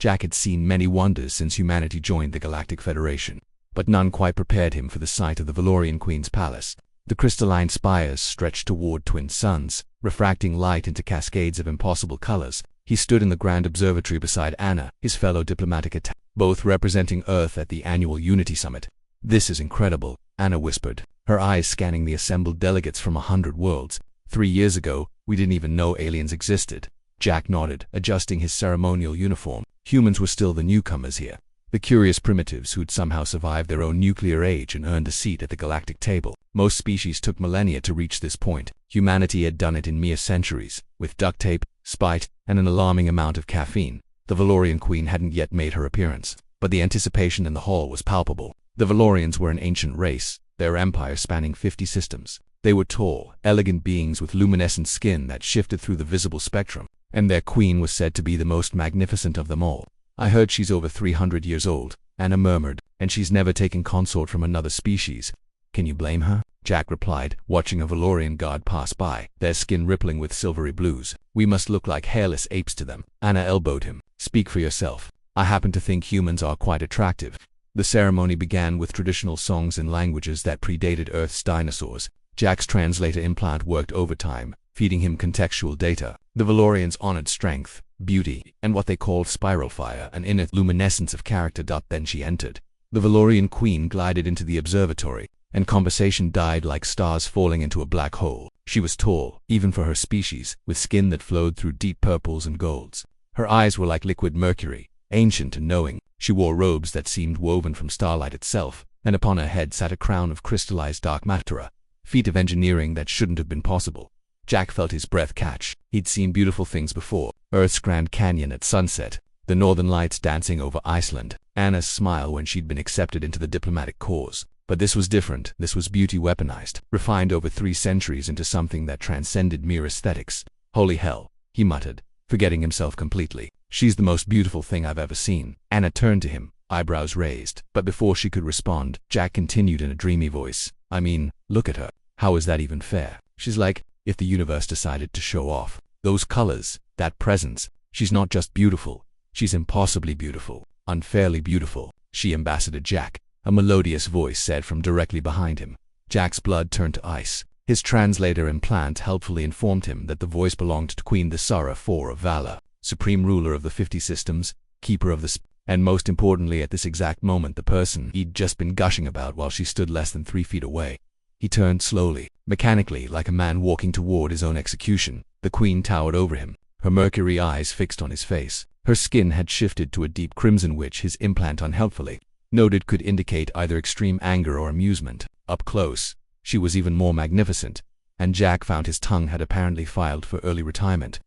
Jack had seen many wonders since humanity joined the Galactic Federation, but none quite prepared him for the sight of the Valorian Queen's palace. The crystalline spires stretched toward twin suns, refracting light into cascades of impossible colors. He stood in the grand observatory beside Anna, his fellow diplomatic attendant, both representing Earth at the annual Unity Summit. "This is incredible," Anna whispered, her eyes scanning the assembled delegates from 100 worlds. 3 years ago, we didn't even know aliens existed." Jack nodded, adjusting his ceremonial uniform. Humans were still the newcomers here, the curious primitives who'd somehow survived their own nuclear age and earned a seat at the galactic table. Most species took millennia to reach this point. Humanity had done it in mere centuries, with duct tape, spite, and an alarming amount of caffeine. The Valorian Queen hadn't yet made her appearance, but the anticipation in the hall was palpable. The Valorians were an ancient race, their empire spanning 50 systems. They were tall, elegant beings with luminescent skin that shifted through the visible spectrum, and their queen was said to be the most magnificent of them all. "I heard she's over 300 years old," Anna murmured, "and she's never taken consort from another species. Can you blame her?" Jack replied, watching a Valorian guard pass by, their skin rippling with silvery blues. "We must look like hairless apes to them." Anna elbowed him. "Speak for yourself. I happen to think humans are quite attractive." The ceremony began with traditional songs in languages that predated Earth's dinosaurs. Jack's translator implant worked overtime, feeding him contextual data. The Valorians honored strength, beauty, and what they called spiral fire, an inner luminescence of character. Then she entered. The Valorian Queen glided into the observatory, and conversation died like stars falling into a black hole. She was tall, even for her species, with skin that flowed through deep purples and golds. Her eyes were like liquid mercury, ancient and knowing. She wore robes that seemed woven from starlight itself, and upon her head sat a crown of crystallized dark matter, feat of engineering that shouldn't have been possible. Jack felt his breath catch. He'd seen beautiful things before: Earth's Grand Canyon at sunset, the northern lights dancing over Iceland, Anna's smile when she'd been accepted into the diplomatic corps. But this was different. This was beauty weaponized, refined over 3 centuries into something that transcended mere aesthetics. "Holy hell," he muttered, forgetting himself completely. "She's the most beautiful thing I've ever seen." Anna turned to him, eyebrows raised, but before she could respond, Jack continued in a dreamy voice. "I mean, look at her. How is that even fair? She's like, if the universe decided to show off. Those colors, that presence. She's not just beautiful. She's impossibly beautiful. Unfairly beautiful." "She, Ambassador Jack," a melodious voice said from directly behind him. Jack's blood turned to ice. His translator implant helpfully informed him that the voice belonged to Queen Thesara IV of Valor, supreme ruler of the 50 systems, keeper of the and most importantly at this exact moment the person he'd just been gushing about while she stood less than 3 feet away. He turned slowly, mechanically, like a man walking toward his own execution. The Queen towered over him, her mercury eyes fixed on his face. Her skin had shifted to a deep crimson which his implant unhelpfully noted could indicate either extreme anger or amusement. Up close, she was even more magnificent, and Jack found his tongue had apparently filed for early retirement.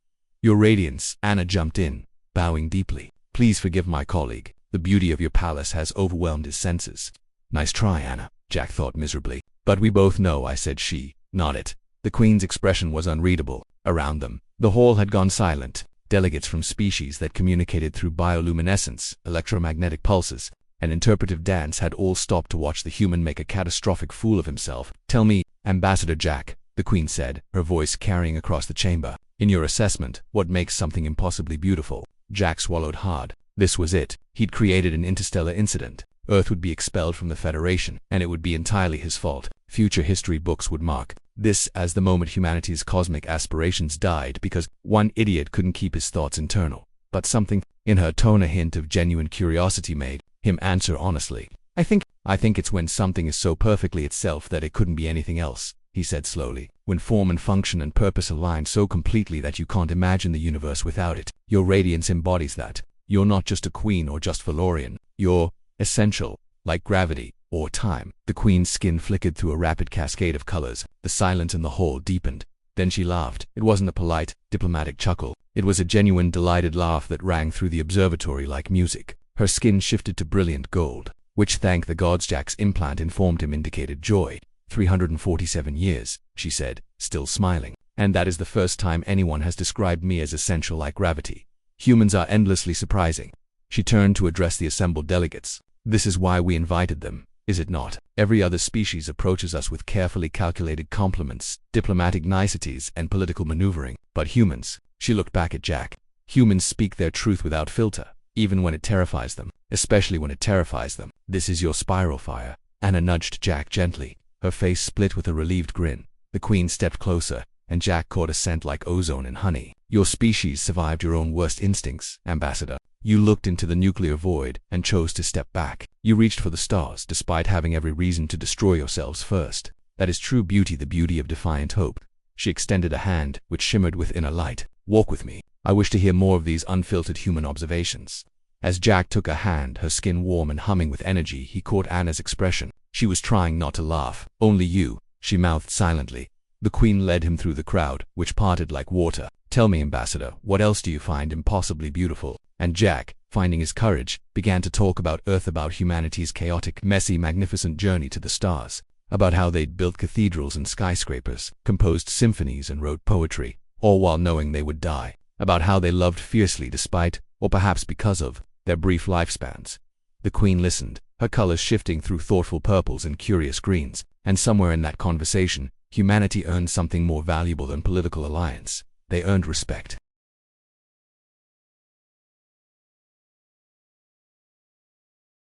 "Your Radiance," Anna jumped in, bowing deeply. "Please forgive my colleague. The beauty of your palace has overwhelmed his senses." "Nice try, Anna," Jack thought miserably. "But we both know I said she, not it." The Queen's expression was unreadable. Around them, the hall had gone silent. Delegates from species that communicated through bioluminescence, electromagnetic pulses, and interpretive dance had all stopped to watch the human make a catastrophic fool of himself. "Tell me, Ambassador Jack," the Queen said, her voice carrying across the chamber, "in your assessment, what makes something impossibly beautiful?" Jack swallowed hard. This was it. He'd created an interstellar incident. Earth would be expelled from the Federation, and it would be entirely his fault. Future history books would mark this as the moment humanity's cosmic aspirations died because one idiot couldn't keep his thoughts internal. But something in her tone, a hint of genuine curiosity, made him answer honestly. I think it's when something is so perfectly itself that it couldn't be anything else," he said slowly. "When form and function and purpose align so completely that you can't imagine the universe without it. Your radiance embodies that. You're not just a queen or just Valorian. You're essential, like gravity or time." The Queen's skin flickered through a rapid cascade of colors. The silence in the hall deepened. Then she laughed. It wasn't a polite, diplomatic chuckle. It was a genuine, delighted laugh that rang through the observatory like music. Her skin shifted to brilliant gold, which, thank the gods, Jack's implant informed him indicated joy. 347 years, she said, still smiling. "And that is the first time anyone has described me as essential like gravity. Humans are endlessly surprising." She turned to address the assembled delegates. "This is why we invited them, is it not? Every other species approaches us with carefully calculated compliments, diplomatic niceties, and political maneuvering. But humans," she looked back at Jack, "humans speak their truth without filter. even when it terrifies them, especially when it terrifies them. This is your spiral fire. Anna nudged Jack gently, her face split with a relieved grin. The Queen stepped closer, and Jack caught a scent like ozone and honey. Your species survived your own worst instincts, Ambassador. You looked into the nuclear void and chose to step back. You reached for the stars, despite having every reason to destroy yourselves first. That is true beauty, the beauty of defiant hope. She extended a hand, which shimmered with inner light. Walk with me. I wish to hear more of these unfiltered human observations. As Jack took her hand, her skin warm and humming with energy, he caught Anna's expression. She was trying not to laugh. Only you, she mouthed silently. The Queen led him through the crowd, which parted like water. Tell me, Ambassador, what else do you find impossibly beautiful? And Jack, finding his courage, began to talk about Earth, about humanity's chaotic, messy, magnificent journey to the stars, about how they'd built cathedrals and skyscrapers, composed symphonies and wrote poetry, all while knowing they would die, about how they loved fiercely despite, or perhaps because of, their brief lifespans. The Queen listened, her colors shifting through thoughtful purples and curious greens, and somewhere in that conversation, humanity earned something more valuable than political alliance. They earned respect.